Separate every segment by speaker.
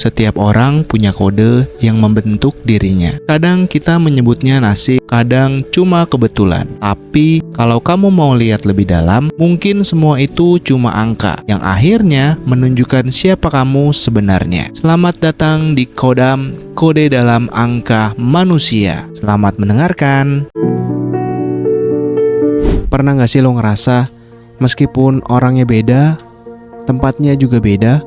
Speaker 1: Setiap orang punya kode yang membentuk dirinya. Kadang kita menyebutnya nasib, kadang cuma kebetulan. Tapi kalau kamu mau lihat lebih dalam, mungkin semua itu cuma angka yang akhirnya menunjukkan siapa kamu sebenarnya. Selamat datang di Kodam, kode dalam angka manusia. Selamat mendengarkan. Pernah gak sih lo ngerasa meskipun orangnya beda, tempatnya juga beda,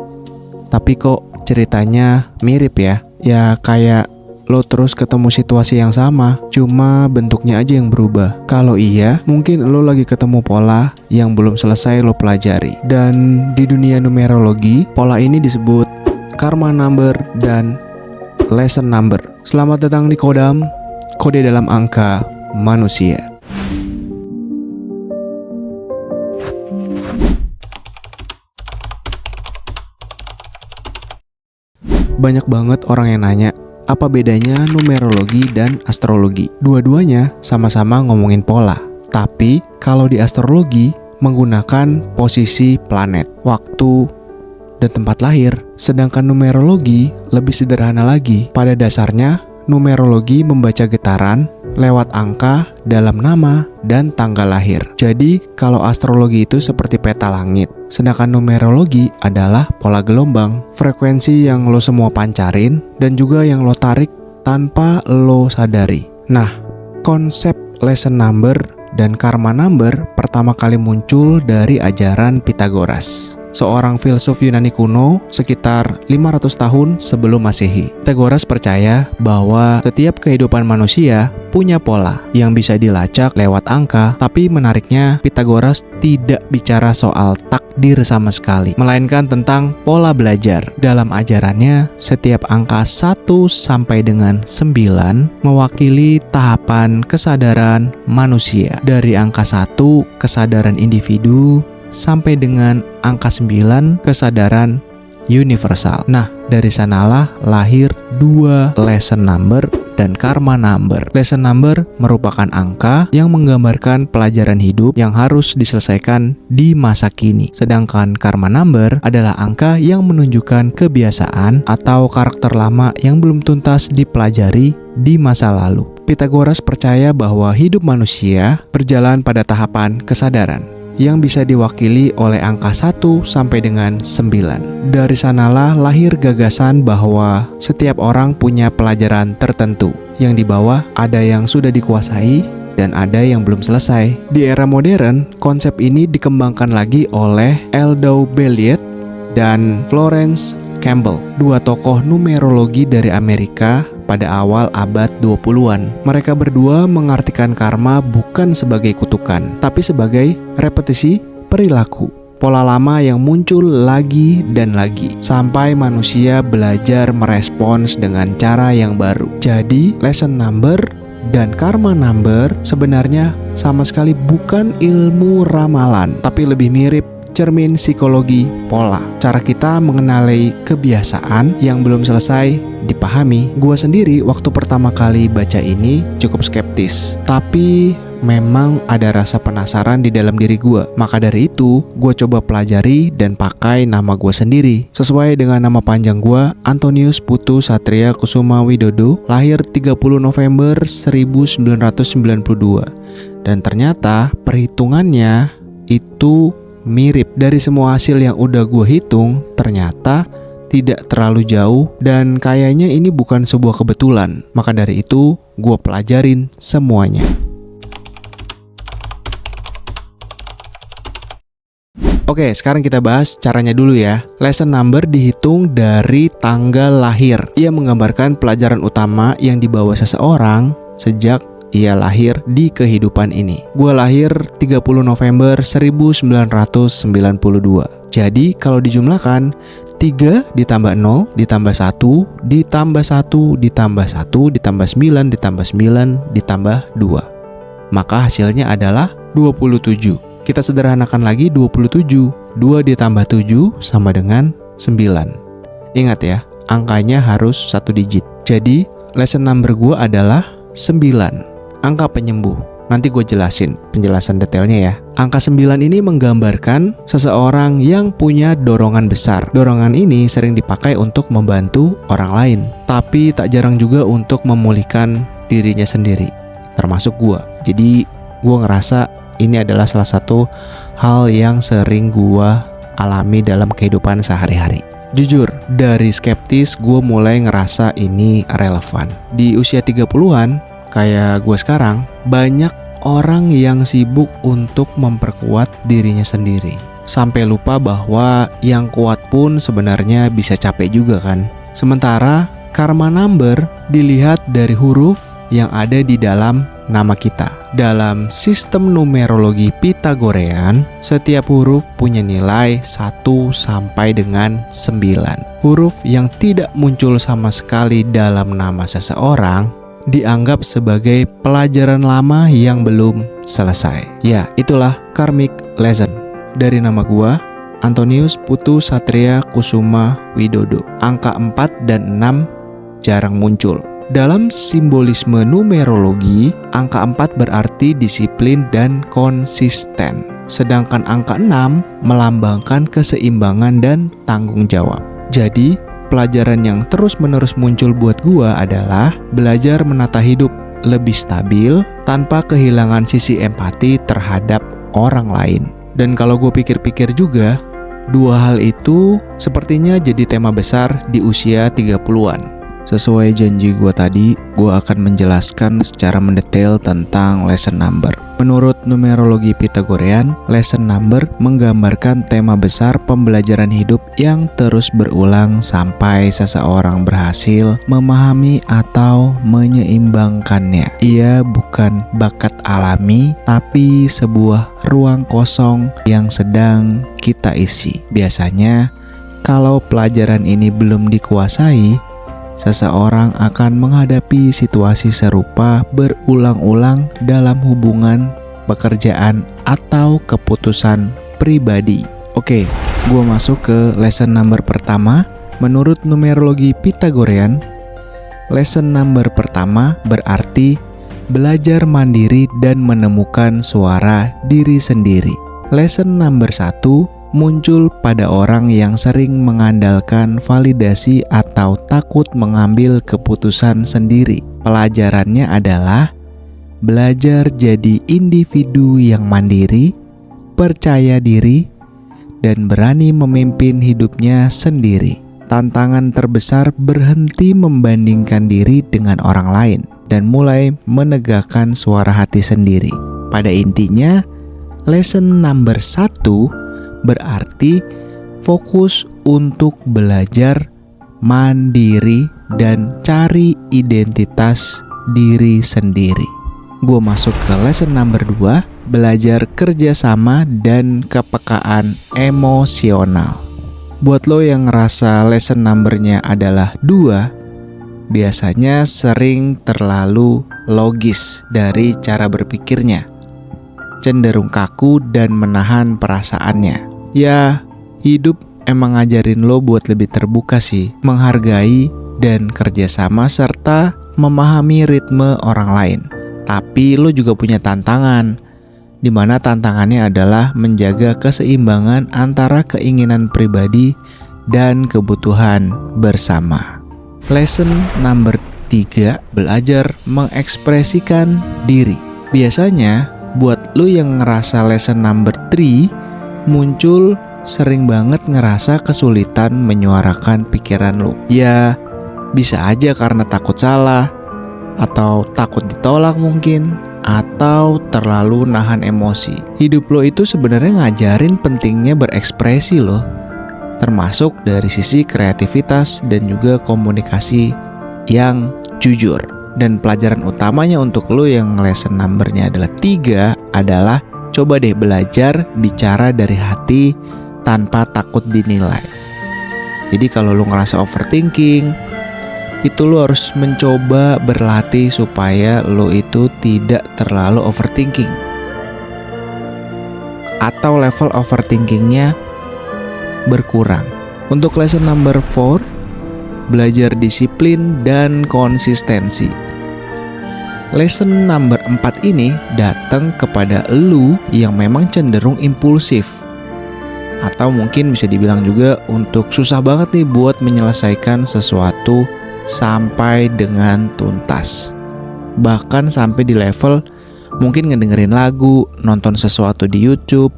Speaker 1: tapi kok ceritanya mirip ya? Ya kayak lo terus ketemu situasi yang sama, cuma bentuknya aja yang berubah. Kalau iya, mungkin lo lagi ketemu pola yang belum selesai lo pelajari. Dan di dunia numerologi, pola ini disebut karma number dan lesson number. Selamat datang di Kodam, kode dalam angka manusia. Banyak banget orang yang nanya, apa bedanya numerologi dan astrologi? Dua-duanya sama-sama ngomongin pola. Tapi kalau di astrologi menggunakan posisi planet, waktu, dan tempat lahir. Sedangkan numerologi lebih sederhana lagi. Pada dasarnya, numerologi membaca getaran lewat angka dalam nama dan tanggal lahir. Jadi, kalau astrologi itu seperti peta langit, sedangkan numerologi adalah pola gelombang, frekuensi yang lo semua pancarin dan juga yang lo tarik tanpa lo sadari. Nah, konsep lesson number dan karma number pertama kali muncul dari ajaran Pythagoras, seorang filsuf Yunani kuno sekitar 500 tahun sebelum Masehi. Pythagoras percaya bahwa setiap kehidupan manusia punya pola yang bisa dilacak lewat angka, tapi menariknya Pythagoras tidak bicara soal takdir sama sekali, melainkan tentang pola belajar. Dalam ajarannya, setiap angka 1 sampai dengan 9 mewakili tahapan kesadaran manusia. Dari angka 1, kesadaran individu, sampai dengan angka 9, kesadaran universal. Nah, dari sanalah lahir dua lesson number dan karma number. Lesson number merupakan angka yang menggambarkan pelajaran hidup yang harus diselesaikan di masa kini. Sedangkan karma number adalah angka yang menunjukkan kebiasaan atau karakter lama yang belum tuntas dipelajari di masa lalu. Pythagoras percaya bahwa hidup manusia berjalan pada tahapan kesadaran yang bisa diwakili oleh angka 1 sampai dengan 9. Dari sanalah lahir gagasan bahwa setiap orang punya pelajaran tertentu. Yang di bawah ada yang sudah dikuasai dan ada yang belum selesai. Di era modern, konsep ini dikembangkan lagi oleh Aldous Belliet dan Florence Campbell, dua tokoh numerologi dari Amerika pada awal abad 20-an. Mereka berdua mengartikan karma bukan sebagai kutukan, tapi sebagai repetisi perilaku. Pola lama yang muncul lagi dan lagi, sampai manusia belajar merespons dengan cara yang baru. Jadi, lesson number dan karma number sebenarnya sama sekali bukan ilmu ramalan, tapi lebih mirip cermin psikologi pola. Cara kita mengenali kebiasaan yang belum selesai dipahami. Gua sendiri waktu pertama kali baca ini cukup skeptis, tapi memang ada rasa penasaran di dalam diri gua. Maka dari itu, gua coba pelajari dan pakai nama gua sendiri. Sesuai dengan nama panjang gua, Antonius Putu Satria Kusuma Widodo, lahir 30 November 1992. Dan ternyata perhitungannya itu mirip. Dari semua hasil yang udah gue hitung, ternyata tidak terlalu jauh dan kayaknya ini bukan sebuah kebetulan. Maka dari itu, gue pelajarin semuanya. Oke, sekarang kita bahas caranya dulu ya. Lesson number dihitung dari tanggal lahir. Ia menggambarkan pelajaran utama yang dibawa seseorang sejak ia lahir di kehidupan ini. Gua lahir 30 November 1992. Jadi kalau dijumlahkan 3 ditambah 0 ditambah 1 ditambah 1 ditambah 1 ditambah 9 ditambah 9 ditambah 2, maka hasilnya adalah 27. Kita sederhanakan lagi 27. 2 ditambah 7 sama dengan 9. Ingat ya, angkanya harus 1 digit. Jadi lesson number gua adalah 9. Angka penyembuh. Nanti gue jelasin penjelasan detailnya ya. Angka 9 ini menggambarkan seseorang yang punya dorongan besar. Dorongan ini sering dipakai untuk membantu orang lain, tapi tak jarang juga untuk memulihkan dirinya sendiri, termasuk gue. Jadi gue ngerasa ini adalah salah satu hal yang sering gue alami dalam kehidupan sehari-hari. Jujur, dari skeptis gue mulai ngerasa ini relevan. Di usia 30-an, kayak gue sekarang, banyak orang yang sibuk untuk memperkuat dirinya sendiri. Sampai lupa bahwa yang kuat pun sebenarnya bisa capek juga kan. Sementara karma number dilihat dari huruf yang ada di dalam nama kita. Dalam sistem numerologi Pythagorean, setiap huruf punya nilai 1 sampai dengan 9. Huruf yang tidak muncul sama sekali dalam nama seseorang dianggap sebagai pelajaran lama yang belum selesai. Ya, itulah karmic lesson. Dari nama gua, Antonius Putu Satria Kusuma Widodo. Angka 4 dan 6 jarang muncul. Dalam simbolisme numerologi, angka 4 berarti disiplin dan konsisten. Sedangkan angka 6 melambangkan keseimbangan dan tanggung jawab. Jadi, pelajaran yang terus-menerus muncul buat gua adalah belajar menata hidup lebih stabil tanpa kehilangan sisi empati terhadap orang lain. Dan kalau gue pikir-pikir juga, dua hal itu sepertinya jadi tema besar di usia 30-an. Sesuai janji gue tadi, gue akan menjelaskan secara mendetail tentang lesson number. Menurut numerologi Pythagorean, lesson number menggambarkan tema besar pembelajaran hidup yang terus berulang sampai seseorang berhasil memahami atau menyeimbangkannya. Ia bukan bakat alami, tapi sebuah ruang kosong yang sedang kita isi. Biasanya, kalau pelajaran ini belum dikuasai, seseorang akan menghadapi situasi serupa berulang-ulang dalam hubungan, pekerjaan, atau keputusan pribadi. Oke, gue masuk ke lesson number pertama. Menurut numerologi Pythagorean, lesson number pertama berarti belajar mandiri dan menemukan suara diri sendiri. Lesson number 1 muncul pada orang yang sering mengandalkan validasi atau takut mengambil keputusan sendiri. Pelajarannya adalah belajar jadi individu yang mandiri, percaya diri, dan berani memimpin hidupnya sendiri. Tantangan terbesar berhenti membandingkan diri dengan orang lain dan mulai menegakkan suara hati sendiri. Pada intinya, lesson number 1 berarti fokus untuk belajar mandiri dan cari identitas diri sendiri. Gue masuk ke lesson number 2, belajar kerjasama dan kepekaan emosional. Buat lo yang ngerasa lesson numbernya adalah 2, biasanya sering terlalu logis dari cara berpikirnya, cenderung kaku dan menahan perasaannya. Ya, hidup emang ngajarin lo buat lebih terbuka sih, menghargai dan kerjasama serta memahami ritme orang lain. Tapi lo juga punya tantangan, dimana tantangannya adalah menjaga keseimbangan antara keinginan pribadi dan kebutuhan bersama. Lesson number 3, belajar mengekspresikan diri. Biasanya, buat lo yang ngerasa lesson number 3, muncul sering banget ngerasa kesulitan menyuarakan pikiran lo. Ya, bisa aja karena takut salah, atau takut ditolak mungkin, atau terlalu nahan emosi. Hidup lo itu sebenarnya ngajarin pentingnya berekspresi lo, termasuk dari sisi kreativitas dan juga komunikasi yang jujur. Dan pelajaran utamanya untuk lo yang lesson numbernya adalah 3 adalah coba deh belajar bicara dari hati tanpa takut dinilai. Jadi kalau lo ngerasa overthinking, itu lo harus mencoba berlatih supaya lo itu tidak terlalu overthinking, atau level overthinkingnya berkurang. Untuk lesson number 4, belajar disiplin dan konsistensi. Lesson number 4 ini datang kepada elu yang memang cenderung impulsif. Atau mungkin bisa dibilang juga untuk susah banget nih buat menyelesaikan sesuatu sampai dengan tuntas. Bahkan sampai di level mungkin ngedengerin lagu, nonton sesuatu di YouTube,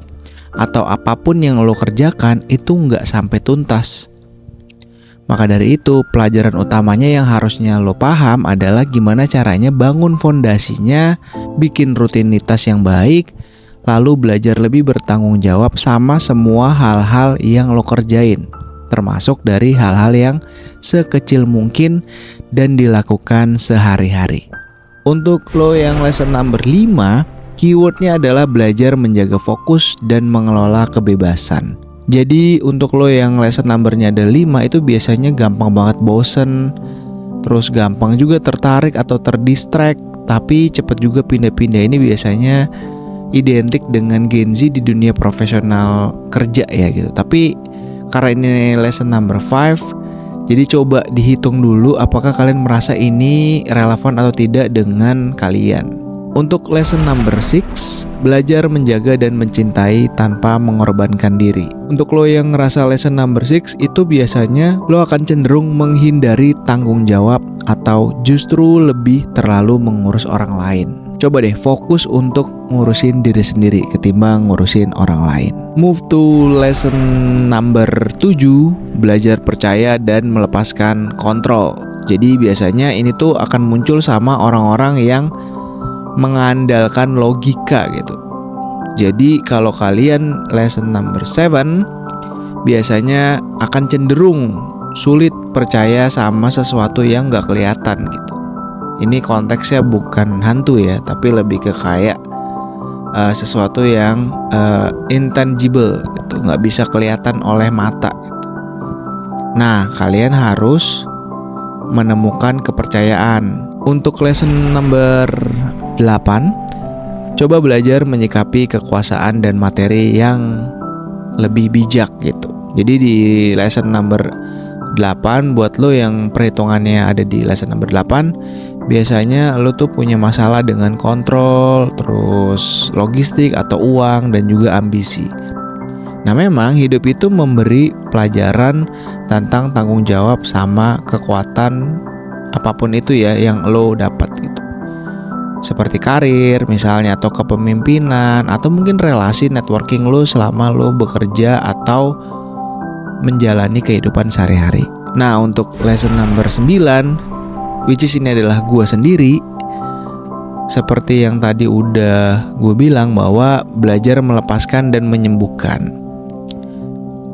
Speaker 1: atau apapun yang lo kerjakan itu nggak sampai tuntas. Maka dari itu, pelajaran utamanya yang harusnya lo paham adalah gimana caranya bangun fondasinya, bikin rutinitas yang baik, lalu belajar lebih bertanggung jawab sama semua hal-hal yang lo kerjain, termasuk dari hal-hal yang sekecil mungkin dan dilakukan sehari-hari. Untuk lo yang lesson number 5, keywordnya adalah belajar menjaga fokus dan mengelola kebebasan. Jadi untuk lo yang lesson numbernya ada 5 itu biasanya gampang banget bosen, terus gampang juga tertarik atau terdistract, tapi cepet juga pindah-pindah. Ini biasanya identik dengan Gen Z di dunia profesional kerja ya gitu. Tapi karena ini lesson number 5, jadi coba dihitung dulu apakah kalian merasa ini relevan atau tidak dengan kalian. Untuk lesson number 6, belajar menjaga dan mencintai tanpa mengorbankan diri. Untuk lo yang ngerasa lesson number 6 itu biasanya lo akan cenderung menghindari tanggung jawab atau justru lebih terlalu mengurus orang lain. Coba deh fokus untuk ngurusin diri sendiri ketimbang ngurusin orang lain. Move to lesson number 7, belajar percaya dan melepaskan kontrol. Jadi biasanya ini tuh akan muncul sama orang-orang yang mengandalkan logika gitu. Jadi kalau kalian lesson number 7 biasanya akan cenderung sulit percaya sama sesuatu yang gak kelihatan gitu. Ini konteksnya bukan hantu ya, tapi lebih ke kayak sesuatu yang intangible gitu, gak bisa kelihatan oleh mata gitu. Nah, kalian harus menemukan kepercayaan. Untuk lesson number 8, coba belajar menyikapi kekuasaan dan materi yang lebih bijak gitu. Jadi di lesson number 8 buat lo yang perhitungannya ada di lesson number 8, biasanya lo tuh punya masalah dengan kontrol, terus logistik atau uang dan juga ambisi. Nah memang hidup itu memberi pelajaran tentang tanggung jawab sama kekuatan apapun itu ya yang lo dapat gitu. Seperti karir misalnya, atau kepemimpinan, atau mungkin relasi networking lo selama lo bekerja atau menjalani kehidupan sehari-hari. Nah untuk lesson number 9, which is ini adalah gue sendiri, seperti yang tadi udah gue bilang bahwa belajar melepaskan dan menyembuhkan.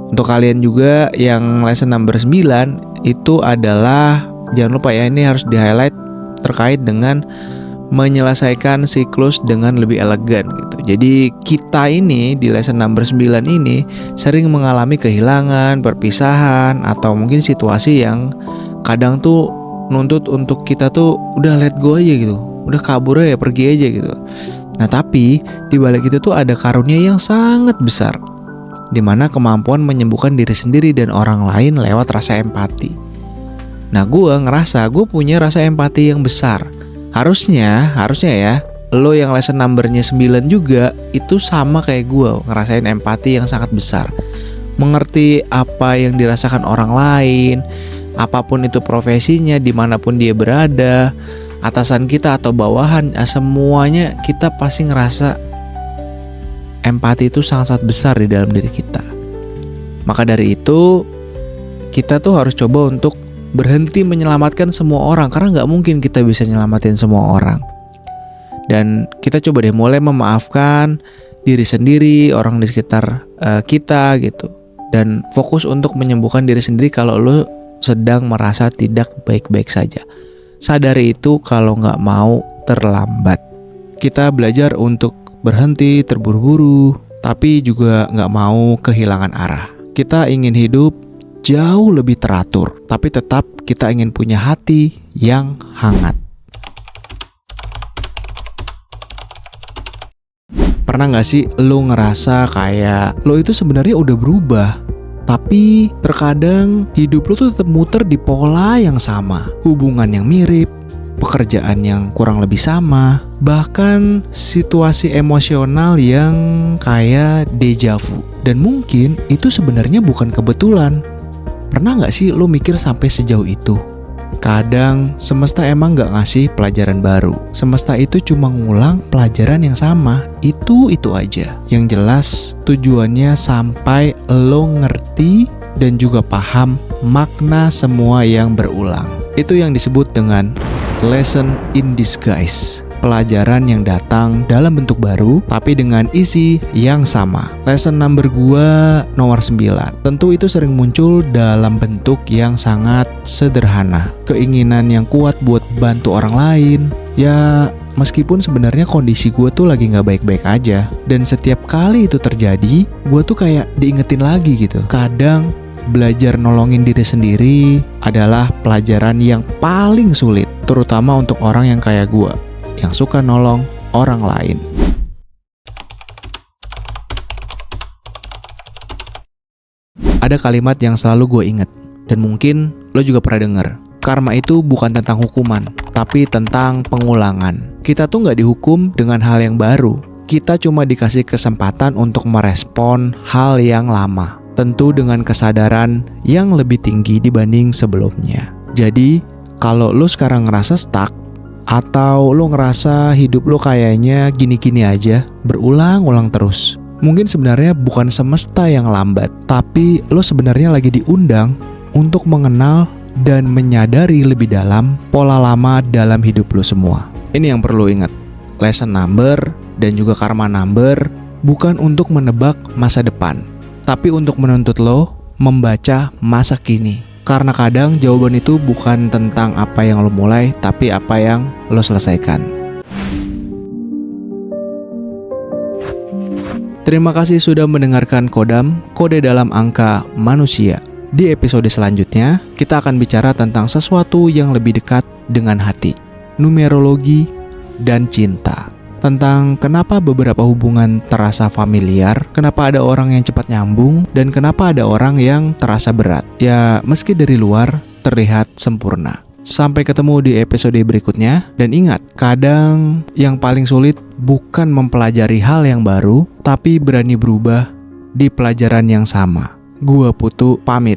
Speaker 1: Untuk kalian juga yang lesson number 9 itu adalah, jangan lupa ya, ini harus di highlight terkait dengan menyelesaikan siklus dengan lebih elegan gitu. Jadi kita ini di lesson number 9 ini sering mengalami kehilangan, perpisahan, atau mungkin situasi yang kadang tuh nuntut untuk kita tuh udah let go aja gitu, udah kabur aja, pergi aja gitu. Nah tapi di balik itu tuh ada karunia yang sangat besar, dimana kemampuan menyembuhkan diri sendiri dan orang lain lewat rasa empati. Nah gue ngerasa gue punya rasa empati yang besar. Harusnya ya, lo yang lesson numbernya 9 juga itu sama kayak gue, ngerasain empati yang sangat besar. Mengerti apa yang dirasakan orang lain, apapun itu profesinya, dimanapun dia berada, atasan kita atau bawahan, semuanya kita pasti ngerasa empati itu sangat-sangat besar di dalam diri kita. Maka dari itu, kita tuh harus coba untuk berhenti menyelamatkan semua orang, karena gak mungkin kita bisa nyelamatin semua orang. Dan kita coba deh mulai memaafkan diri sendiri, orang di sekitar kita gitu. Dan fokus untuk menyembuhkan diri sendiri kalau lo sedang merasa tidak baik-baik saja. Sadari itu kalau gak mau terlambat. Kita belajar untuk berhenti terburu-buru, tapi juga gak mau kehilangan arah. Kita ingin hidup jauh lebih teratur, tapi tetap kita ingin punya hati yang hangat. Pernah gak sih lo ngerasa kayak lo itu sebenarnya udah berubah, tapi terkadang hidup lo tuh tetap muter di pola yang sama, hubungan yang mirip, pekerjaan yang kurang lebih sama, bahkan situasi emosional yang kayak deja vu. Dan mungkin itu sebenarnya bukan kebetulan. Pernah nggak sih lo mikir sampai sejauh itu? Kadang semesta emang nggak ngasih pelajaran baru. Semesta itu cuma ngulang pelajaran yang sama, itu aja. Yang jelas tujuannya sampai lo ngerti dan juga paham makna semua yang berulang. Itu yang disebut dengan lesson in disguise. Pelajaran yang datang dalam bentuk baru tapi dengan isi yang sama. Lesson number gua nomor 9. Tentu itu sering muncul dalam bentuk yang sangat sederhana. Keinginan yang kuat buat bantu orang lain. Ya meskipun sebenarnya kondisi gue tuh lagi gak baik-baik aja. Dan setiap kali itu terjadi, gue tuh kayak diingetin lagi gitu. Kadang belajar nolongin diri sendiri adalah pelajaran yang paling sulit, terutama untuk orang yang kayak gue, yang suka nolong orang lain. Ada kalimat yang selalu gue inget, dan mungkin lo juga pernah denger. Karma itu bukan tentang hukuman, tapi tentang pengulangan. Kita tuh gak dihukum dengan hal yang baru. Kita cuma dikasih kesempatan untuk merespon hal yang lama. Tentu dengan kesadaran yang lebih tinggi dibanding sebelumnya. Jadi, kalau lo sekarang ngerasa stuck, atau lo ngerasa hidup lo kayaknya gini-gini aja, berulang-ulang terus, mungkin sebenarnya bukan semesta yang lambat, tapi lo sebenarnya lagi diundang untuk mengenal dan menyadari lebih dalam pola lama dalam hidup lo semua. Ini yang perlu ingat. Lesson number dan juga karma number bukan untuk menebak masa depan, tapi untuk menuntut lo membaca masa kini. Karena kadang jawaban itu bukan tentang apa yang lo mulai, tapi apa yang lo selesaikan. Terima kasih sudah mendengarkan Kodam, Kode Dalam Angka Manusia. Di episode selanjutnya, kita akan bicara tentang sesuatu yang lebih dekat dengan hati, numerologi, dan cinta. Tentang kenapa beberapa hubungan terasa familiar, kenapa ada orang yang cepat nyambung, dan kenapa ada orang yang terasa berat. Ya, meski dari luar terlihat sempurna. Sampai ketemu di episode berikutnya, dan ingat, kadang yang paling sulit bukan mempelajari hal yang baru, tapi berani berubah di pelajaran yang sama. Gua Putu pamit.